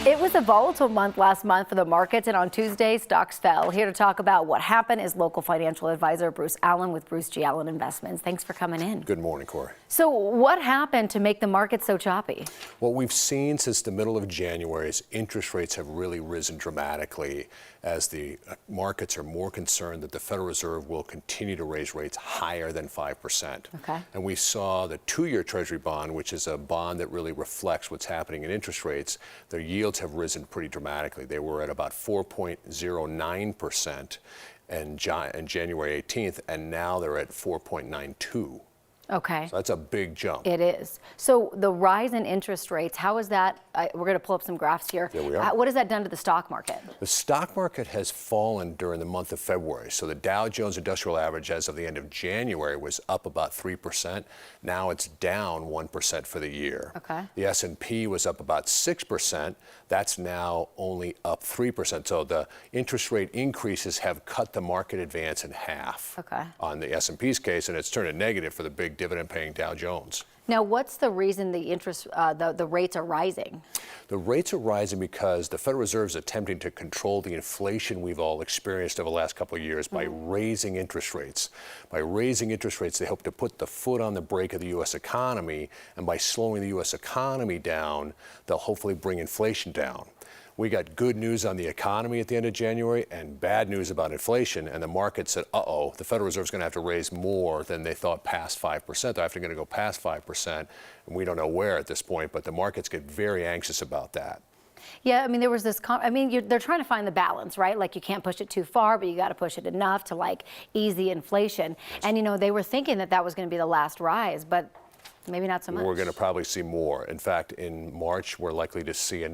It was a volatile month last month for the markets, and on Tuesday, stocks fell. Here to talk about what happened is local financial advisor Bruce Allen with Bruce G. Allen Investments. Thanks for coming in. Good morning, Corey. So what happened to make the market so choppy? What we've seen since the middle of January is interest rates have really risen dramatically as the markets are more concerned that the Federal Reserve will continue to raise rates higher than 5%. Okay. And we saw the 2-year Treasury bond, which is a bond that really reflects what's happening in interest rates, their yields have risen pretty dramatically. They were at about 4.09% in January 18th, and now they're at 4.92. Okay. So that's a big jump. It is. So the rise in interest rates, how is that? We're going to pull up some graphs here. There we are. What has that done to the stock market? The stock market has fallen during the month of February. So the Dow Jones Industrial Average as of the end of January was up about 3%. Now it's down 1% for the year. Okay. The S&P was up about 6%. That's now only up 3%. So the interest rate increases have cut the market advance in half. Okay. On the S&P's case, and it's turned it negative for the big dividend-paying Dow Jones. Now, what's the reason the interest, the rates are rising? The rates are rising because the Federal Reserve is attempting to control the inflation we've all experienced over the last couple of years by raising interest rates. By raising interest rates, they hope to put the foot on the brake of the U.S. economy, and by slowing the U.S. economy down, they'll hopefully bring inflation down. We got good news on the economy at the end of January and bad news about inflation, and the market said, uh-oh, the Federal Reserve is going to have to raise more than they thought past 5%. They're actually going to go past 5%, and we don't know where at this point, but the markets get very anxious about that. Yeah, I mean, there was this, they're trying to find the balance, right? Like, you can't push it too far, but you got to push it enough to, like, ease the inflation. And, you know, they were thinking that that was going to be the last rise, but maybe not so much. We're going to probably see more. In fact, in March, we're likely to see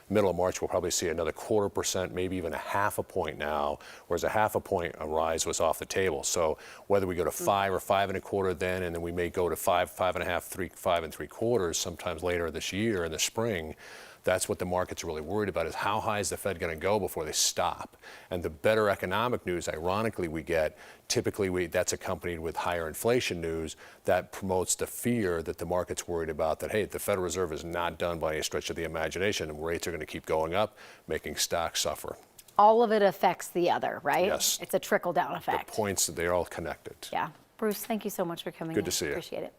middle of March, we'll probably see another 0.25%, maybe even a 0.5 point now, whereas a 0.5 point rise was off the table. So whether we go to 5 or 5.25 then, and then we may go to 5, 5.5, 3, 5.75 sometimes later this year in the spring, that's what the market's really worried about, is how high is the Fed going to go before they stop? And the better economic news, ironically, we get, typically that's accompanied with higher inflation news that promotes the fear that the market's worried about that, hey, the Federal Reserve is not done by any stretch of the imagination, and rates are going to keep going up, making stocks suffer. All of it affects the other, right? Yes. It's a trickle-down effect. The points, they're all connected. Yeah. Bruce, thank you so much for coming in. Good to see you. Appreciate it.